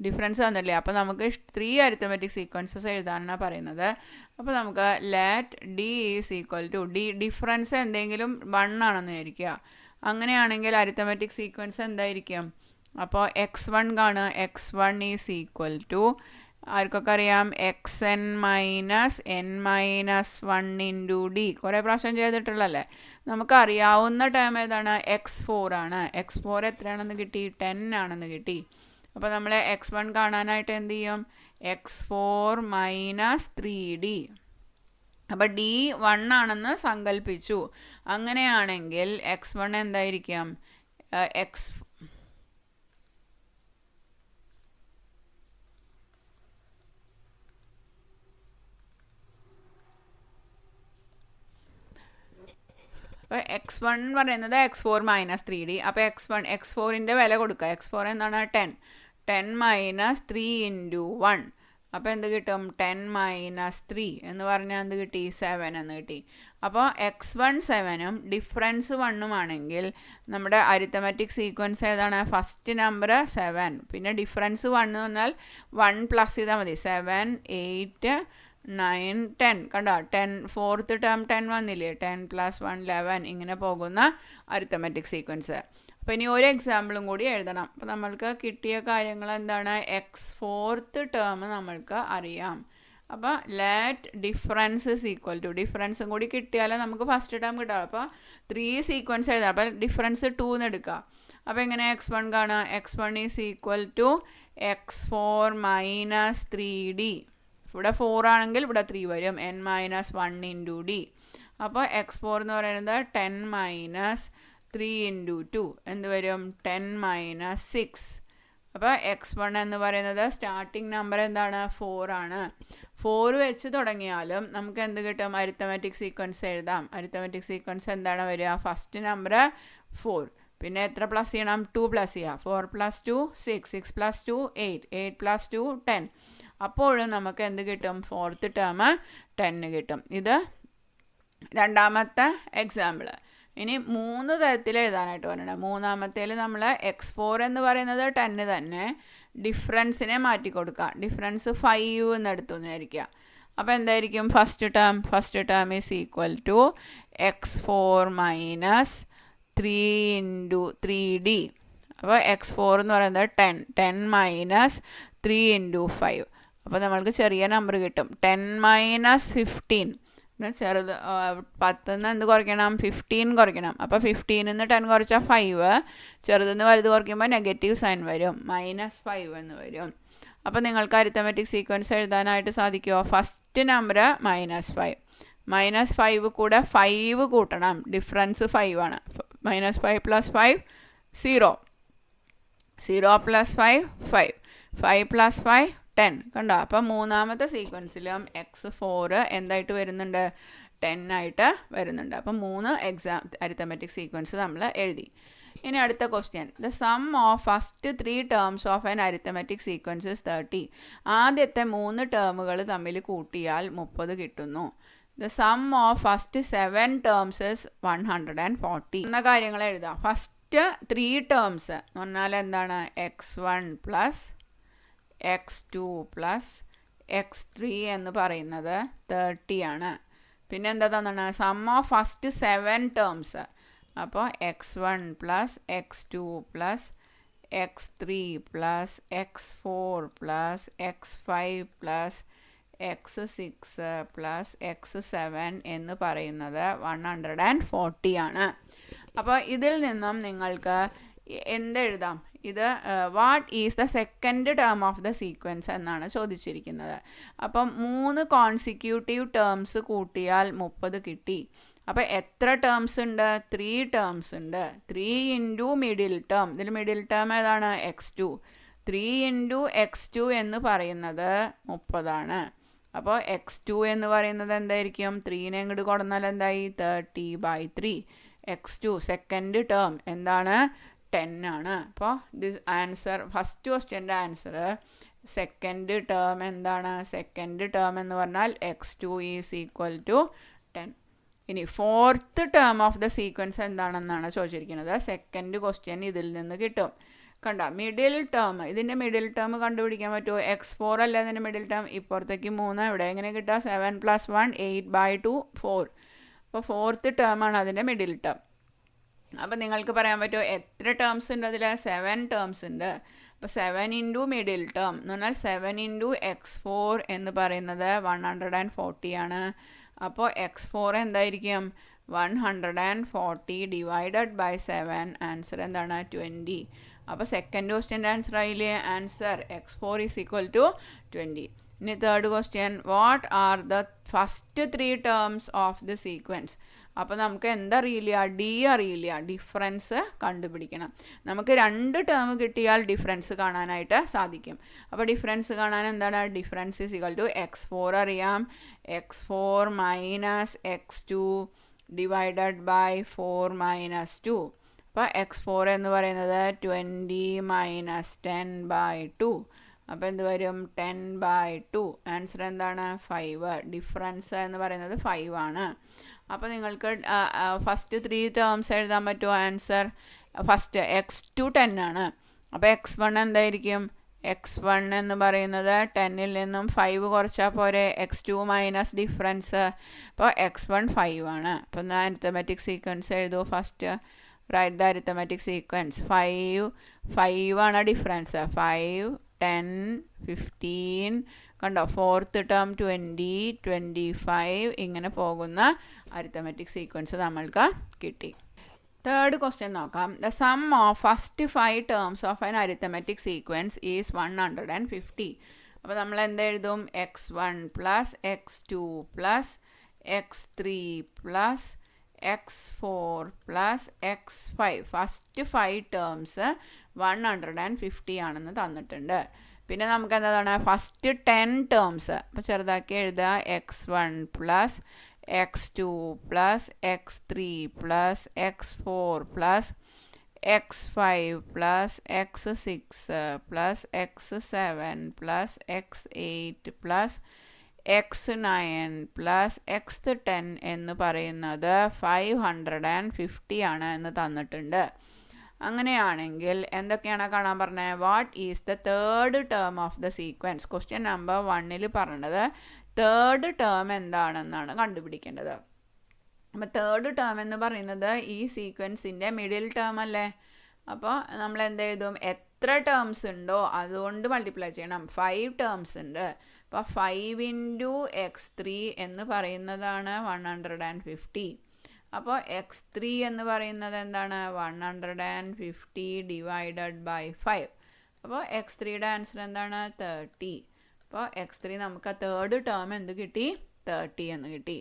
ഡിഫറൻസ് തന്നിട്ടില്ല. അപ്പോൾ നമുക്ക് 3 അരിത്തമാറ്റിക് സീക്വൻസസ് എഴുതാനാണ് പറയുന്നത്. അപ്പോൾ നമുക്ക് let D is equal to D, difference എന്തെങ്കിലും 1 ആണെന്ന് വിചാരിക്കുക. അങ്ങനെയാണെങ്കിൽ അരിത്തമാറ്റിക് സീക്വൻസ് എന്തായിരിക്കും? അപ്പോൾ x1 കാണുക. x1 ഈസ് ഈക്വൽ ടു ആർക്കൊക്കെ അറിയാം? xn minus n minus 1 × d. കുറേ പ്രാവശ്യം ചെയ്തിട്ടുള്ളല്ലേ. നമുക്കറിയാവുന്ന ടേം ഏതാണ്? x4 ആണ്. x4 എത്രയാണെന്ന് കിട്ടി? 10 ആണെന്ന് കിട്ടി. അപ്പോൾ നമ്മൾ x1 കാണാനായിട്ട് എന്ത് ചെയ്യും? x4 minus 3d. അപ്പോൾ d 1 ആണെന്ന് സങ്കല്പിച്ചു. അങ്ങനെയാണെങ്കിൽ x1 എന്തായിരിക്കും? അപ്പോൾ x1 പറയുന്നത് x4 മൈനസ് 3d. അപ്പോൾ x4ൻ്റെ വില കൊടുക്കുക. x4 എന്താണ്? 10 മൈനസ് 3 × 1. അപ്പോൾ എന്ത് കിട്ടും? 10 മൈനസ് 3 എന്ന് പറഞ്ഞാൽ എന്ത് കിട്ടി? 7 എന്ന് കിട്ടി. അപ്പോൾ x1 7ഉം ഡിഫറൻസ് 1ഉം ആണെങ്കിൽ നമ്മുടെ അരിത്തമാറ്റിക് സീക്വൻസ് ഏതാണ്? ഫസ്റ്റ് നമ്പർ 7, പിന്നെ ഡിഫറൻസ് 1 എന്ന് പറഞ്ഞാൽ 1 പ്ലസ് ചെയ്താൽ മതി. 7 8 9 10 കണ്ടോ? 10 4th ടേം 10 വന്നില്ലേ? 10 + 1 11 ഇങ്ങനെ പോകുന്ന അരിത്തമാറ്റിക് സീക്വൻസ്. അപ്പോൾ ഇനി ഒരു എക്സാമ്പിളും കൂടി എഴുതണം. അപ്പോൾ നമ്മൾക്ക് കിട്ടിയ കാര്യങ്ങൾ എന്താണ്? x4th ടേം നമ്മൾക്ക് അറിയാം. അപ്പോൾ let difference is equal to, ഡിഫറൻസും കൂടി കിട്ടിയാലേ നമുക്ക് ഫസ്റ്റ് ടേം കിട്ടാം. അപ്പോൾ 3 സീക്വൻസ് എഴുതാം. അപ്പോൾ ഡിഫറൻസ് 2 എന്ന് എടുക്കുക. അപ്പോൾ എങ്ങനെ x1 കാണുക? x1 is equal to x4 minus 3d. ഇവിടെ 4 ആണെങ്കിൽ ഇവിടെ 3 വരും. n minus 1 × d. അപ്പോൾ x4 എന്ന് പറയുന്നത് 10 മൈനസ് 3 × 2 എന്ത് വരും? 10 മൈനസ് 6. അപ്പോൾ x1 എന്ന് പറയുന്നത് സ്റ്റാർട്ടിംഗ് നമ്പർ എന്താണ്? 4 ആണ്. 4 വെച്ച് തുടങ്ങിയാലും നമുക്ക് എന്ത് കിട്ടും? അരിത്തമാറ്റിക് സീക്വൻസ് എഴുതാം. അരിത്തമാറ്റിക് സീക്വൻസ് എന്താണ് വരിക? ഫസ്റ്റ് നമ്പർ 4, പിന്നെ എത്ര പ്ലസ് ചെയ്യണം? 2 പ്ലസ് ചെയ്യുക. 4 + 2 6, 6 + 2 8, 8 + 2 10. അപ്പോഴും നമുക്ക് എന്ത് കിട്ടും? 4th ടേം 10 കിട്ടും. ഇത് രണ്ടാമത്തെ എക്സാമ്പിൾ. ഇനി 3 തരത്തിൽ എഴുതാനായിട്ട് പറഞ്ഞിട്ടുണ്ട്. മൂന്നാമത്തേൽ നമ്മൾ x4 എന്ന് പറയുന്നത് 10 തന്നെ, ഡിഫറൻസിനെ മാറ്റി കൊടുക്കുക. ഡിഫറൻസ് 5 എന്ന് എടുത്തു വിചാരിക്കുക. അപ്പോൾ എന്തായിരിക്കും first term? First term is equal to x4 minus 3 × 3d. അപ്പോൾ x4 എന്ന് പറയുന്നത് 10 മൈനസ് 3 × 5. അപ്പോൾ നമ്മൾക്ക് ചെറിയ നമ്പർ കിട്ടും. 10 മൈനസ് 15. ചെറുത് 10 നിന്ന് എന്ത് കുറയ്ക്കണം? 15 കുറയ്ക്കണം. അപ്പോൾ 15 നിന്ന് 10 കുറച്ചാൽ 5, ചെറുതെന്ന് വലുത് കുറയ്ക്കുമ്പോൾ നെഗറ്റീവ് സൈൻ വരും, -5 എന്ന് വരും. അപ്പോൾ നിങ്ങൾക്ക് അരിത്തമാറ്റിക് സീക്വൻസ് എഴുതാനായിട്ട് സാധിക്കുമോ? ഫസ്റ്റ് നമ്പർ -5, -5 കൂടെ 5 കൂട്ടണം. ഡിഫറൻസ് 5 ആണ്. -5 + 5 0, 0 + 5 5, 5 + 5 10. കണ്ടോ? അപ്പം മൂന്നാമത്തെ സീക്വൻസിലും x4 എന്തായിട്ട് വരുന്നുണ്ട്? 10 ആയിട്ട് വരുന്നുണ്ട്. അപ്പം 3 അരിത്തമാറ്റിക് സീക്വൻസ് നമ്മൾ എഴുതി. ഇനി അടുത്ത question. The sum of first 3 terms of an arithmetic sequence is 30. ആദ്യത്തെ 3 ടേമുകൾ തമ്മിൽ കൂട്ടിയാൽ 30 കിട്ടുന്നു. The sum of first 7 terms is 140. എന്ന കാര്യങ്ങൾ എഴുതാം. ഫസ്റ്റ് 3 ടേംസ് എന്ന് പറഞ്ഞാൽ എന്താണ്? x1 + x2 + x3 എന്ന് പറയുന്നത് 30 ആണ്. പിന്നെ എന്താ തന്നാണ്? Sum of first 7 terms. അപ്പോൾ x1 + x2 + x3 + x4 + x5 + x6 + x7 എന്ന് പറയുന്നത് 140 ആണ്. അപ്പോൾ ഇതിൽ നിന്നും നിങ്ങൾക്ക് എന്തെഴുതാം? ഇത് what is the second term of the sequence എന്നാണ് ചോദിച്ചിരിക്കുന്നത്. അപ്പം 3 കോൺസിക്യൂട്ടീവ് ടേംസ് കൂട്ടിയാൽ 30 കിട്ടി. അപ്പോൾ എത്ര ടേംസ് ഉണ്ട്? 3 ടേംസ് ഉണ്ട്. 3 × മിഡിൽ ടേം. ഇതിൽ മിഡിൽ ടേം ഏതാണ്? x2. 3 ഇൻറ്റു x2 എന്ന് പറയുന്നത് 30 അപ്പോൾ x2 എന്ന് പറയുന്നത് എന്തായിരിക്കും? 3നെ ഇങ്ങോട്ട് കൊടുന്നാൽ എന്തായി? 30/3. x2 സെക്കൻഡ് ടേം എന്താണ്? 10 ആണ്. അപ്പോൾ ദിസ് ആൻസർ, ഫസ്റ്റ് ക്വസ്റ്റ്യൻ്റെ ആൻസർ സെക്കൻഡ് ടേം എന്താണ്? സെക്കൻഡ് ടേം എന്ന് പറഞ്ഞാൽ x2 ഈസ് ഈക്വൽ ടു 10. ഇനി fourth term of the sequence എന്താണെന്നാണ് ചോദിച്ചിരിക്കുന്നത്. സെക്കൻഡ് ക്വസ്റ്റ്യൻ ഇതിൽ നിന്ന് കിട്ടും. കണ്ട, മിഡിൽ ടേം, ഇതിൻ്റെ മിഡിൽ ടേം കണ്ടുപിടിക്കാൻ പറ്റുമോ? x4 അല്ല ഇതിൻ്റെ മിഡിൽ ടേം. ഇപ്പുറത്തേക്ക് 3, ഇവിടെ എങ്ങനെ കിട്ടുക? 7 + 1 8/2 4. അപ്പോൾ ഫോർത്ത് ടേമാണ് അതിൻ്റെ മിഡിൽ ടേം. അപ്പോൾ നിങ്ങൾക്ക് പറയാൻ പറ്റുമോ എത്ര ടേംസ് ഉണ്ട് അതിൽ? 7 ടേംസ് ഉണ്ട്. അപ്പോൾ 7 ഇൻറ്റു മിഡിൽ ടേം എന്ന് പറഞ്ഞാൽ 7 ഇൻറ്റു x4 എന്ന് പറയുന്നത് 140 ആണ്. അപ്പോൾ x4 എന്തായിരിക്കും? 140 ഡിവൈഡഡ് ബൈ 7. ആൻസർ എന്താണ്? 20. അപ്പോൾ സെക്കൻഡ് ക്വസ്റ്റ്യൻ്റെ ആൻസർ ആയില്ലേ? Answer x4 is equal to 20. ഇനി third question, what are the first 3 terms of the sequence? അപ്പോൾ നമുക്ക് എന്തറിയില്ല? ഡി അറിയില്ല. ഡിഫറൻസ് കണ്ടുപിടിക്കണം. നമുക്ക് 2 ടേം കിട്ടിയാൽ ഡിഫറൻസ് കാണാനായിട്ട് സാധിക്കും. അപ്പോൾ ഡിഫറൻസ് കാണാൻ എന്താണ്? Difference is equal to x4 അറിയാം, x4 minus x2 divided by 4 minus 2. അപ്പോൾ x4 എന്ന് പറയുന്നത് 20 മൈനസ് 10/2. അപ്പോൾ എന്ത് വരും? 10/2. ആൻസർ എന്താണ്? 5. ഡിഫറൻസ് എന്ന് പറയുന്നത് 5 ആണ്. അപ്പോൾ നിങ്ങൾക്ക് ഫസ്റ്റ് 3 ടേംസ് എഴുതാൻ പറ്റുമോ? ആൻസർ ഫസ്റ്റ് x2 10 ആണ്. അപ്പോൾ x1 എന്തായിരിക്കും? x1 എന്ന് പറയുന്നത് 10ൽ നിന്നും 5 കുറച്ചാൽ പോരെ? x2 minus difference. അപ്പോൾ x1 5 ആണ്. അപ്പോൾ എന്നാൽ അരിത്തമാറ്റിക് സീക്വൻസ് എഴുതൂ. First write the arithmetic sequence. 5 ആണ് ഡിഫറൻസ്. 5 10 15 കണ്ടോ? ഫോർത്ത് ടേം 20 25 ഇങ്ങനെ പോകുന്ന അരിത്തമാറ്റിക് സീക്വൻസ് നമ്മൾക്ക് കിട്ടി. തേർഡ് ക്വസ്റ്റ്യൻ നോക്കാം. The sum of first 5 terms of an arithmetic sequence is 150. അപ്പോൾ നമ്മൾ എന്തെഴുതും? x1 plus x2 plus x3 plus x4 plus x5. First 5 terms 150 ആണെന്ന് തന്നിട്ടുണ്ട്. പിന്നെ നമുക്ക് എന്താണ്? ഫസ്റ്റ് 10 ടേംസ് അപ്പോൾ ചെറുതാക്കി എഴുതുക. x1 plus x2 plus x3 plus x4 plus x5 plus x6 plus x7 plus x8 plus x9 plus x10 എന്ന് പറയുന്നത് 550 ആണ് എന്ന് തന്നിട്ടുണ്ട്. അങ്ങനെയാണെങ്കിൽ എന്തൊക്കെയാണ് കാണാൻ പറഞ്ഞത്? What is the third term of the sequence? Question number 1 പറഞ്ഞത് തേർഡ് ടേം എന്താണെന്നാണ് കണ്ടുപിടിക്കേണ്ടത്. അപ്പോൾ തേർഡ് ടേം എന്ന് പറയുന്നത് ഈ സീക്വൻസിൻ്റെ മിഡിൽ ടേം അല്ലേ? അപ്പോൾ നമ്മൾ എന്തെഴുതും? എത്ര ടേംസ് ഉണ്ടോ അതുകൊണ്ട് മൾട്ടിപ്ലൈ ചെയ്യണം. 5 ടേംസ് ഉണ്ട്. അപ്പോൾ 5 ഇൻറ്റു x3 എന്ന് പറയുന്നതാണ് 150. അപ്പോൾ x3 എന്ന് പറയുന്നത് എന്താണ്? 150 ഡിവൈഡഡ് ബൈ 5. അപ്പോൾ x3യുടെ ആൻസർ എന്താണ്? 30. അപ്പോൾ x3 നമുക്ക് തേർഡ് ടേം എന്ത് കിട്ടി? 30 എന്ന് കിട്ടി.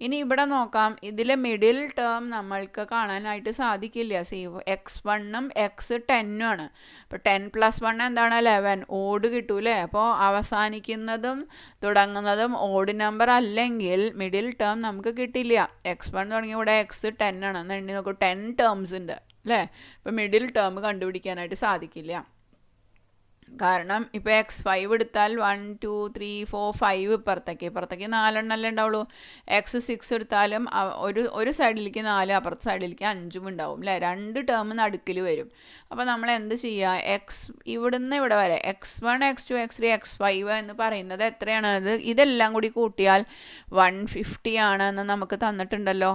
ഇനി ഇവിടെ നോക്കാം. ഇതിലെ മിഡിൽ ടേം നമ്മൾക്ക് കാണാനായിട്ട് സാധിക്കില്ല. x1ഉം x10ഉം ആണ്. അപ്പോൾ 10 + 1 എന്താണ്? 11. ഓഡ് കിട്ടൂലേ? അപ്പോൾ അവസാനിക്കുന്നതും തുടങ്ങുന്നതും ഓഡ് നമ്പർ അല്ലെങ്കിൽ മിഡിൽ ടേം നമുക്ക് കിട്ടില്ല. x1 തുടങ്ങി ഇവിടെ x10 ആണ്. എന്ന് എണ്ണി നോക്കൂ. 10 ടേംസ് ഉണ്ട് അല്ലേ? അപ്പോൾ മിഡിൽ ടേം കണ്ടുപിടിക്കാനായിട്ട് സാധിക്കില്ല. കാരണം ഇപ്പോൾ x5 എടുത്താൽ 1 2 3 4 5 ഇപ്പുറത്തേക്ക് 4 എണ്ണല്ലേ ഉണ്ടാവുള്ളൂ. x6 എടുത്താലും ഒരു സൈഡിലേക്ക് 4 അപ്പുറത്തെ സൈഡിലേക്ക് 5 ഉണ്ടാവും അല്ലേ? 2 ടേം നടുക്കിൽ വരും. അപ്പോൾ നമ്മൾ എന്ത് ചെയ്യുക? ഇവിടുന്ന് ഇവിടെ വരെ x1 x2 x3 x5 എന്ന് പറയുന്നത് എത്രയാണ്? ഇതെല്ലാം കൂടി കൂട്ടിയാൽ 150 ആണെന്ന് നമുക്ക് തന്നിട്ടുണ്ടല്ലോ.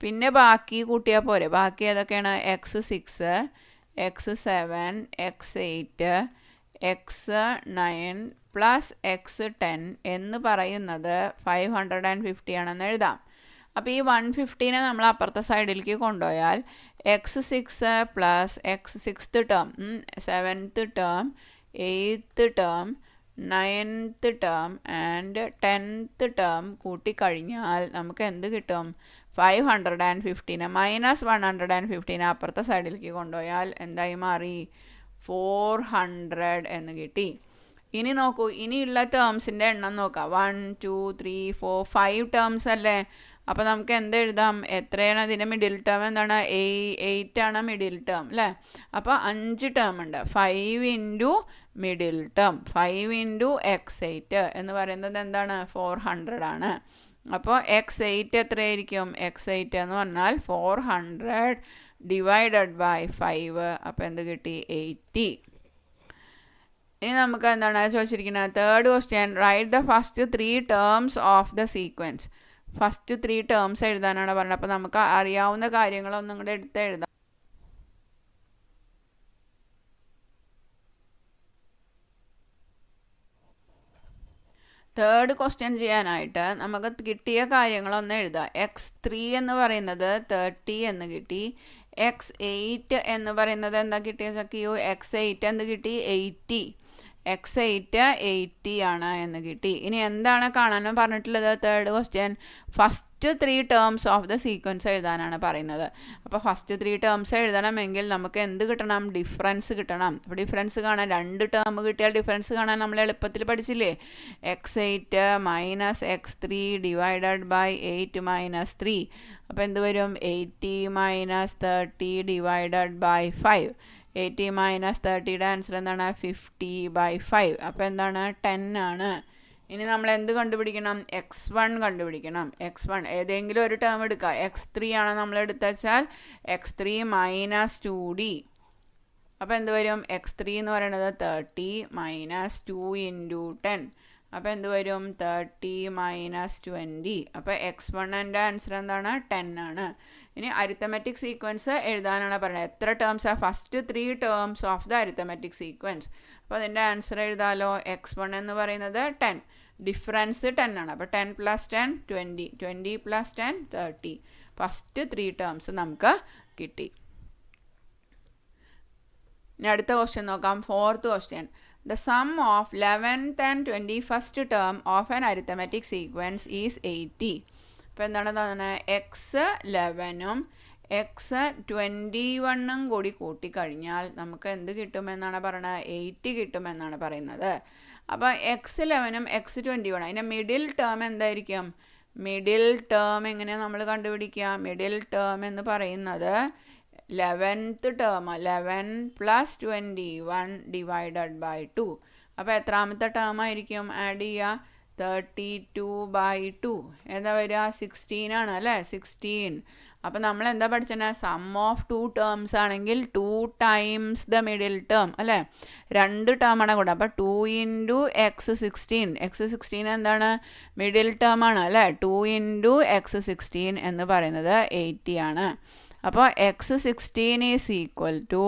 പിന്നെ ബാക്കി കൂട്ടിയാൽ പോരെ? ബാക്കി ഏതൊക്കെയാണ്? x6 x7 x8 x9 plus x10 എന്ന് പറയുന്നത് 550 ആണെന്ന് എഴുതാം. അപ്പോൾ ഈ 150നെ നമ്മൾ അപ്പുറത്തെ സൈഡിലേക്ക് കൊണ്ടുപോയാൽ x6 plus x6th term 7th term 8th term 9th term and 10th term കൂട്ടിക്കഴിഞ്ഞാൽ നമുക്ക് എന്ത് കിട്ടും? 550നെ മൈനസ് 150നെ അപ്പുറത്തെ സൈഡിലേക്ക് കൊണ്ടുപോയാൽ എന്തായി മാറി? 400 എന്ന് കിട്ടി. ഇനി നോക്കൂ, ഇനിയുള്ള ടേംസിൻ്റെ എണ്ണം നോക്കാം. 1 2 3 4 5 ടേംസ് അല്ലേ. അപ്പോൾ നമുക്ക് എന്തെഴുതാം? എത്രയാണ് അതിൻ്റെ മിഡിൽ ടേം? എന്താണ്? 8 ആണ് മിഡിൽ ടേം അല്ലേ. അപ്പോൾ 5 ടേം ഉണ്ട്. 5 into middle term, 5 into x8 എന്ന് പറയുന്നത് എന്താണ്? 400 ആണ്. അപ്പോൾ x8 എത്രയായിരിക്കും? x8 എന്ന് പറഞ്ഞാൽ 400 ഡിവൈഡഡ് ബൈ 5. അപ്പോൾ എന്ത് കിട്ടി? 80. ഇനി നമുക്ക് എന്താണ് ചോദിച്ചിരിക്കുന്നത്? Third question, write the first 3 terms of the sequence. First 3 terms എഴുതാനാണ് പറഞ്ഞത്. അപ്പോൾ നമുക്ക് അറിയാവുന്ന കാര്യങ്ങളൊന്നും കൂടെ എടുത്ത് എഴുതാം. തേർഡ് ക്വസ്റ്റ്യൻ ചെയ്യാനായിട്ട് നമുക്ക് കിട്ടിയ കാര്യങ്ങളൊന്ന് എഴുതാം. x3 എന്ന് പറയുന്നത് 30 എന്ന് കിട്ടി. x8 എന്ന് പറയുന്നത് എന്താ കിട്ടിയ ചക്കിയോ? x8 എന്ത് കിട്ടി? 80. x8 80 ആണ് എന്ന് കിട്ടി. ഇനി എന്താണ് കാണാനും പറഞ്ഞിട്ടുള്ളത്? Third question first 3 terms of the sequence എഴുതാനാണ് പറയുന്നത്. അപ്പോൾ ഫസ്റ്റ് 3 ടേംസ് എഴുതണമെങ്കിൽ നമുക്ക് എന്ത് കിട്ടണം? ഡിഫറൻസ് കിട്ടണം. അപ്പോൾ ഡിഫറൻസ് കാണാൻ 2 ടേം കിട്ടിയാൽ ഡിഫറൻസ് കാണാൻ നമ്മൾ എളുപ്പത്തിൽ പഠിച്ചില്ലേ? x8 minus x3 divided by 8 minus 3. അപ്പോൾ എന്ത് വരും? 80 മൈനസ് 30 ഡിവൈഡഡ് ബൈ 5. 80 മൈനസ് 30യുടെ ആൻസർ എന്താണ്? 50/5. അപ്പോൾ എന്താണ്? 10 ആണ്. ഇനി നമ്മൾ എന്ത് കണ്ടുപിടിക്കണം? x1 കണ്ടുപിടിക്കണം. x1 ഏതെങ്കിലും ഒരു ടേം എടുക്കുക. x3 ആണ് നമ്മൾ എടുത്തുവെച്ചാൽ x3 മൈനസ് 2d. അപ്പോൾ എന്ത് വരും? x3 എന്ന് പറയുന്നത് 30 മൈനസ് 2 ഇൻറ്റു 10. അപ്പോൾ എന്ത് വരും? 30 മൈനസ് 20. അപ്പോൾ x1ൻ്റെ ആൻസർ എന്താണ്? 10 ആണ്. ഇനി അരിത്തമെറ്റിക് സീക്വൻസ് എഴുതാനാണ് പറയുന്നത്. എത്ര ടേംസാണ്? First 3 terms of the arithmetic sequence. അപ്പോൾ അതിൻ്റെ ആൻസർ എഴുതാലോ? x1 എന്ന് പറയുന്നത് 10, ഡിഫറൻസ് 10 ആണ്. അപ്പോൾ 10 + 10 20, 20 + 10 30. ഫസ്റ്റ് 3 ടേംസ് നമുക്ക് കിട്ടി. ഇനി അടുത്ത ക്വസ്റ്റ്യൻ നോക്കാം. Fourth question, the sum of 11th and 21st term of an arithmetic sequence is 80. അപ്പോൾ എന്താണ് തന്നെ? x11ഉം x21ഉം കൂടി കൂട്ടിക്കഴിഞ്ഞാൽ നമുക്ക് എന്ത് കിട്ടുമെന്നാണ് പറയുന്നത്? 80 കിട്ടുമെന്നാണ് പറയുന്നത്. അപ്പോൾ x11ഉം x21, അതിൻ്റെ മിഡിൽ ടേം എന്തായിരിക്കും? മിഡിൽ ടേം എങ്ങനെയാണ് നമ്മൾ കണ്ടുപിടിക്കുക? മിഡിൽ ടേം എന്ന് പറയുന്നത് 11th ടേം, 11 + 21 ഡിവൈഡഡ് ബൈ 2. അപ്പോൾ എത്രാമത്തെ ടേം ആയിരിക്കും ആഡ് ചെയ്യുക? 32/2. എന്താ വരിക? 16 ആണ് അല്ലേ? 16. അപ്പോൾ നമ്മൾ എന്താ പഠിച്ചത്? സം ഓഫ് 2 ടേംസ് ആണെങ്കിൽ 2 ടൈംസ് ദ മിഡിൽ ടേം അല്ലേ? 2 ടേം ആണ് കൂടെ. അപ്പോൾ 2 ഇൻറ്റു x16. x16 എന്താണ്? മിഡിൽ ടേം ആണ് അല്ലേ? 2 ഇൻറ്റു x16 എന്ന് പറയുന്നത് 80 ആണ്. അപ്പോൾ x16 ഈസ് ഈക്വൽ ടു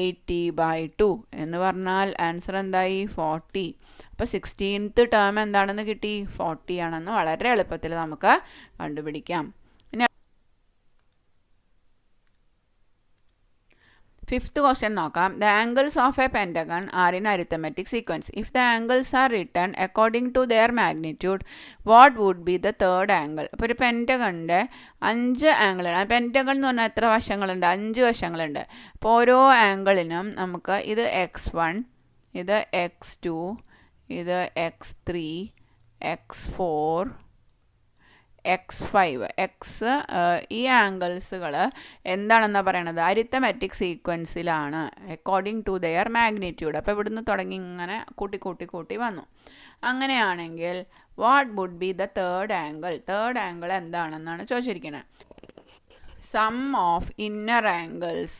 80/2 എന്ന് പറഞ്ഞാൽ ആൻസർ എന്തായി? 40. അപ്പോൾ 16th ടേം എന്താണെന്ന് കിട്ടി? 40 ആണെന്ന് വളരെ എളുപ്പത്തിൽ നമുക്ക് കണ്ടുപിടിക്കാം. ഫിഫ്ത്ത് ക്വസ്റ്റ്യൻ നോക്കാം. The angles of a pentagon are in arithmetic sequence. If the angles are written according to their magnitude, what would be the third angle? അപ്പോൾ ഒരു പെൻറ്റഗണിൻ്റെ 5 ആംഗിളാണ്. പെൻറ്റഗൺ എന്ന് പറഞ്ഞാൽ എത്ര വശങ്ങളുണ്ട്? 5 വശങ്ങളുണ്ട്. അപ്പോൾ ഓരോ ആംഗിളിനും നമുക്ക് ഇത് x1, ഇത് x2, ഇത് x3, x4, x5, ഈ ആംഗിൾസുകൾ എന്താണെന്നാണ് പറയണത്? അരിത്തമെറ്റിക് സീക്വൻസിലാണ് അക്കോർഡിംഗ് ടു ദെയർ മാഗ്നിറ്റ്യൂഡ്. അപ്പോൾ ഇവിടുന്ന് തുടങ്ങി ഇങ്ങനെ കൂട്ടി വന്നു. അങ്ങനെയാണെങ്കിൽ what would be the third angle? Third angle എന്താണെന്നാണ് ചോദിച്ചിരിക്കുന്നത്. Sum of inner angles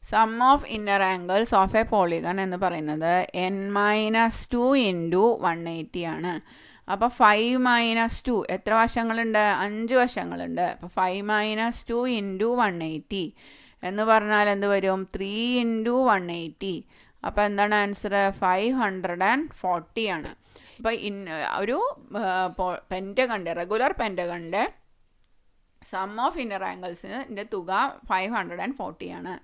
sum of inner angles of a polygon എന്ന് പറയുന്നത് n-2 ഇൻറ്റു 180 ആണ്. അപ്പോൾ 5 - 2 എത്ര വശങ്ങളുണ്ട്? 5 വശങ്ങളുണ്ട്. അപ്പോൾ 5 - 2 ഇൻറ്റു 180 എന്ന് പറഞ്ഞാൽ എന്ത് വരും? 3 ഇൻറ്റു 180. അപ്പോൾ എന്താണ് ആൻസർ? 540 ആണ്. അപ്പോൾ ഒരു പെൻറ്റഗണിൻ്റെ, റെഗുലർ പെൻറ്റഗണിൻ്റെ സം ഓഫ് ഇന്നർ ആംഗിൾസിൻ്റെ തുക 540 ആണ്.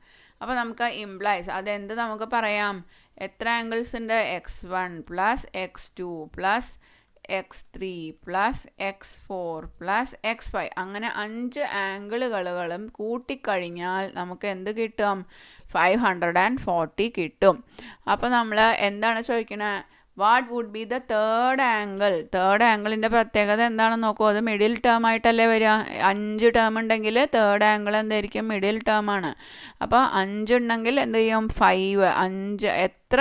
അപ്പോൾ നമുക്ക് ഇംപ്ലൈസ് അതെന്ത് നമുക്ക് പറയാം? എത്ര ആംഗിൾസ് ഉണ്ട്? x1 + x2 + x3 plus x4 plus x5 അങ്ങനെ 5 ആംഗിളുകളും കൂട്ടിക്കഴിഞ്ഞാൽ നമുക്ക് എന്ത് കിട്ടും? 540 കിട്ടും. അപ്പോൾ നമ്മൾ എന്താണ് ചോദിക്കുന്നത്? What would be the third angle? Third ആംഗിളിൻ്റെ പ്രത്യേകത എന്താണെന്ന് നോക്കൂ. അത് മിഡിൽ ടേം ആയിട്ടല്ലേ വരിക. 5 ടേം ഉണ്ടെങ്കിൽ തേർഡ് ആംഗിൾ എന്തായിരിക്കും? മിഡിൽ ടേം ആണ്. അപ്പോൾ 5 ഉണ്ടെങ്കിൽ എന്ത് ചെയ്യും? 5 5 എത്ര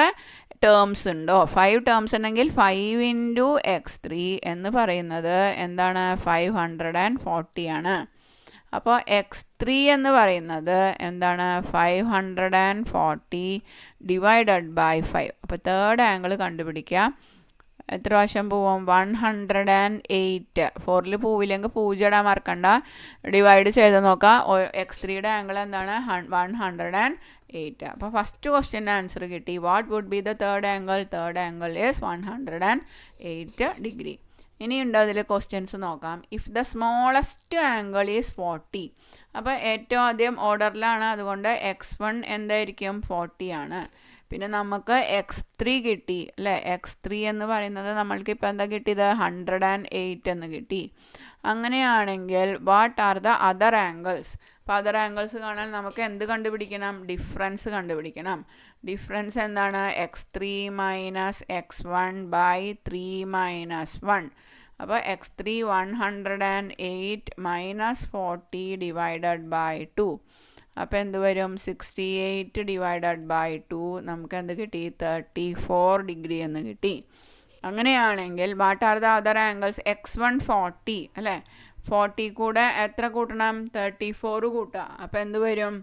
ടേംസ് ഉണ്ടോ? 5 ടേംസ് ഉണ്ടെങ്കിൽ 5 ഇൻറ്റു x3 എന്ന് പറയുന്നത് എന്താണ്? 540 ആണ്. അപ്പോൾ x3 എന്ന് പറയുന്നത് എന്താണ്? 540 ഡിവൈഡഡ് ബൈ 5. അപ്പോൾ തേർഡ് ആംഗിൾ കണ്ടുപിടിക്കുക. എത്ര പ്രാവശ്യം പോവും? 108. 4ൽ പോവില്ലെങ്കിൽ 0 ഇടാൻ മറക്കണ്ട. ഡിവൈഡ് ചെയ്ത് നോക്കാം. x3യുടെ ആംഗിൾ എന്താണ്? 108. അപ്പോൾ ഫസ്റ്റ് ക്വസ്റ്റ്യൻ്റെ ആൻസർ കിട്ടി. What would be the third angle? Third angle is 108 degree. ഇനിയുണ്ട് അതിൽ ക്വസ്റ്റ്യൻസ് നോക്കാം. If the smallest angle is 40. അപ്പോൾ ഏറ്റവും ആദ്യം ഓർഡറിലാണ്, അതുകൊണ്ട് x1 എന്തായിരിക്കും? 40 ആണ്. പിന്നെ നമുക്ക് x3 കിട്ടി അല്ലേ? x3 എന്ന് പറയുന്നത് നമ്മൾക്ക് ഇപ്പോൾ എന്താ കിട്ടിയത്? 108 എന്ന് കിട്ടി. അങ്ങനെയാണെങ്കിൽ what are the other angles? അപ്പോൾ അതർ ആംഗിൾസ് കാണാൻ നമുക്ക് എന്ത് കണ്ടുപിടിക്കണം? ഡിഫറൻസ് കണ്ടുപിടിക്കണം. ഡിഫറൻസ് എന്താണ്? x3 minus x1 by 3 minus 1. അപ്പോൾ x3 108 മൈനസ് 40 ഡിവൈഡഡ് ബൈ 2. അപ്പോൾ എന്ത് വരും? 68 ഡിവൈഡഡ് ബൈ 2. നമുക്ക് എന്ത് കിട്ടി? 34 ഡിഗ്രി എന്ന് കിട്ടി. അങ്ങനെയാണെങ്കിൽ what are the other angles? x1 40 അല്ലേ? 40 കൂടെ എത്ര കൂട്ടണം? 34 കൂട്ടുക. അപ്പോൾ എന്ത് വരും?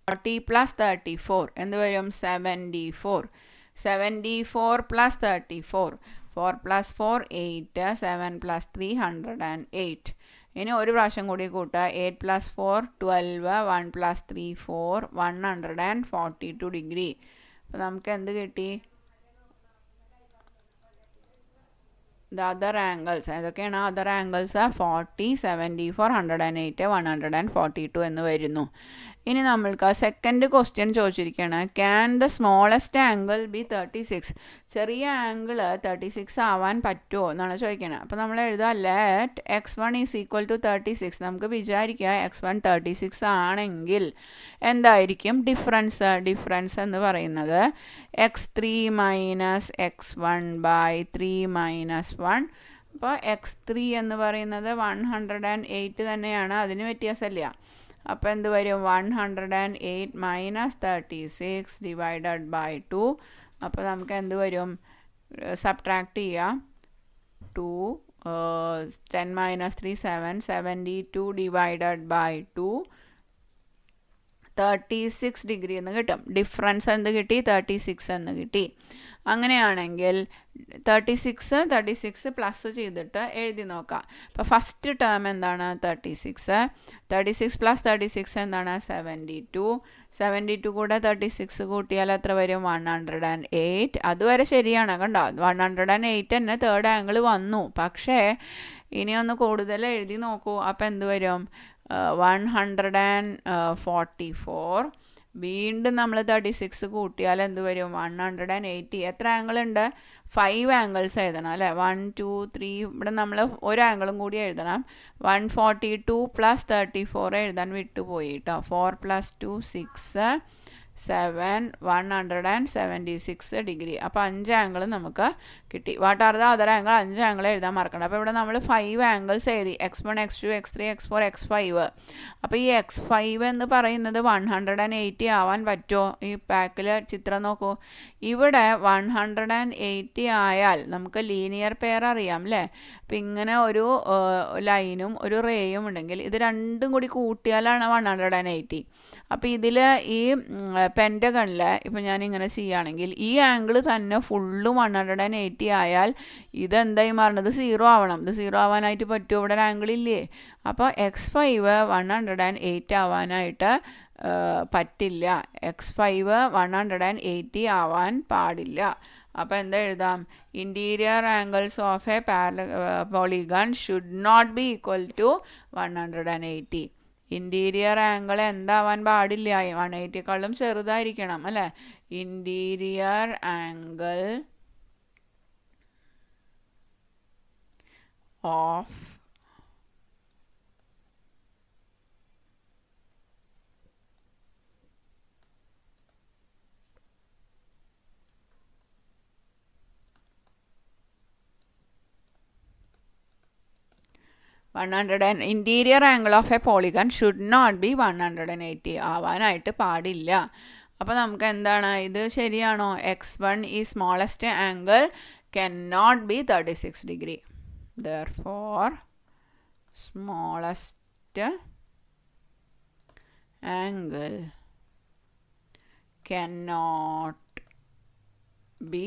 40 പ്ലസ് 34 എന്ത് വരും? 74. 74 പ്ലസ് 34. 4 പ്ലസ് 4 8. 7 പ്ലസ് 3 108. ഇനി ഒരു പ്രാവശ്യം കൂടി കൂട്ടുക. 8 പ്ലസ് 4 12. 1 പ്ലസ് 3 4. 142 ഡിഗ്രി. അപ്പോൾ നമുക്ക് എന്ത് കിട്ടി? ദ അതർ ആംഗിൾസ് ഏതൊക്കെയാണ്? അതർ ആംഗിൾസ് 40, 74, 108, 142 എന്ന് വരുന്നു. ഇനി നമ്മൾക്ക് സെക്കൻഡ് ക്വസ്റ്റ്യൻ ചോദിച്ചിരിക്കുകയാണ്. Can the smallest angle be 36? ചെറിയ ആംഗിൾ 36 ആവാൻ പറ്റുമോ എന്നാണ് ചോദിക്കുന്നത്. അപ്പോൾ നമ്മൾ എഴുതുക let x1 is equal to 36. നമുക്ക് വിചാരിക്കുക x1 36 ആണെങ്കിൽ എന്തായിരിക്കും ഡിഫറൻസ്? ഡിഫറൻസ് എന്ന് പറയുന്നത് x3 minus x1 by 3 minus 1. അപ്പോൾ x3 എന്ന് പറയുന്നത് 108 തന്നെയാണ്, അതിന് വ്യത്യാസമില്ല. അപ്പോൾ എന്ത് വരും? 108 മൈനസ് 36 ഡിവൈഡഡ് ബൈ 2. അപ്പോൾ നമുക്ക് എന്ത് വരും? സബ്ട്രാക്ട് ചെയ്യുക. 2 10 മൈനസ് 3 7. 72 ഡിവൈഡഡ് ബൈ 2 36 ഡിഗ്രി എന്ന് കിട്ടും. ഡിഫറൻസ് എന്ത് കിട്ടി? 36 എന്ന് കിട്ടി. അങ്ങനെയാണെങ്കിൽ 36 പ്ലസ് ചെയ്തിട്ട് എഴുതി നോക്കാം. അപ്പോൾ ഫസ്റ്റ് ടേം എന്താണ്? 36 പ്ലസ് 36 എന്താണ്? 72 കൂടെ 36 കൂട്ടിയാൽ എത്ര വരും? 108. അതുവരെ ശരിയാണ്, കണ്ടോ? 108 തന്നെ തേർഡ് ആംഗിൾ വന്നു. പക്ഷേ ഇനി ഒന്ന് കൂടുതൽ എഴുതി നോക്കൂ. അപ്പോൾ എന്ത് വരും? 144. വീണ്ടും നമ്മൾ 36 കൂട്ടിയാൽ എന്ത് വരും? 180. എത്ര ആംഗിൾ ഉണ്ട്? 5 ആംഗിൾസ് എഴുതണം അല്ലേ? 1 2 3. ഇവിടെ നമ്മൾ ഒരു ആംഗിളും കൂടി എഴുതണം. 142 പ്ലസ് 34 എഴുതാൻ വിട്ടുപോയി കേട്ടോ. 4 പ്ലസ് 2 6 7 176 ഡിഗ്രി. അപ്പോൾ 5 ആംഗിൾ നമുക്ക് കിട്ടി. What are the other angle? 5 angle എഴുതാൻ മറക്കണം. അപ്പോൾ ഇവിടെ നമ്മൾ 5 ആംഗിൾസ് എഴുതി. x1 x2 x3 x4 x5. അപ്പോൾ ഈ x5 എന്ന് പറയുന്നത് 180 ആവാൻ പറ്റുമോ? ഈ പാക്കിൽ ചിത്രം നോക്കൂ. ഇവിടെ 180 ആയാൽ നമുക്ക് ലീനിയർ പെയർ അറിയാം അല്ലേ? അപ്പം ഇങ്ങനെ ഒരു ലൈനും ഒരു റേയും ഉണ്ടെങ്കിൽ ഇത് രണ്ടും കൂടി കൂട്ടിയാലാണ് 180. അപ്പോൾ ഇതിൽ ഈ പെൻറ്റഗണിൽ ഇപ്പം ഞാനിങ്ങനെ ചെയ്യുകയാണെങ്കിൽ ഈ ആംഗിൾ തന്നെ ഫുള്ളും 180 ആയാൽ ഇതെന്തായി മാറണത്? 0 ആവണം. ഇത് 0 ആവാനായിട്ട് പറ്റുമോ? ഇവിടെ ഒരു ആംഗിൾ ഇല്ലേ? അപ്പോൾ x5 108 ആവാനായിട്ട് പറ്റില്ല. x5 180 ആവാൻ പാടില്ല. അപ്പോൾ എന്താ എഴുതാം? Interior angles of a polygon should not be equal to 180. Interior angle എന്താവാൻ പാടില്ല? 180ക്കാളും ചെറുതായിരിക്കണം അല്ലേ? Interior angle of interior angle of a polygon should not be 180 ആവാനായിട്ട് പാടില്ല. അപ്പോൾ നമുക്ക് എന്താണ് ഇത് ശരിയാണോ? x1 ഈ smallest angle cannot be 36 degree. Therefore smallest angle cannot be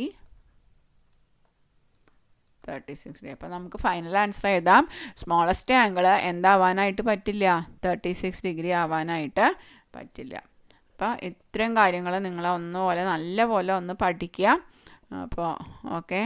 36 degree. അപ്പോൾ നമുക്ക് ഫൈനൽ ആൻസർ എഴുതാം. സ്മോളസ്റ്റ് ആംഗിൾ എന്താവാനായിട്ട് പറ്റില്ല? 36 ഡിഗ്രി ആവാനായിട്ട് പറ്റില്ല. അപ്പോൾ ഇത്രയും കാര്യങ്ങൾ നിങ്ങൾ ഒന്നുപോലെ നല്ല പോലെ ഒന്ന് പഠിക്കുക. അപ്പോൾ ഓക്കെ.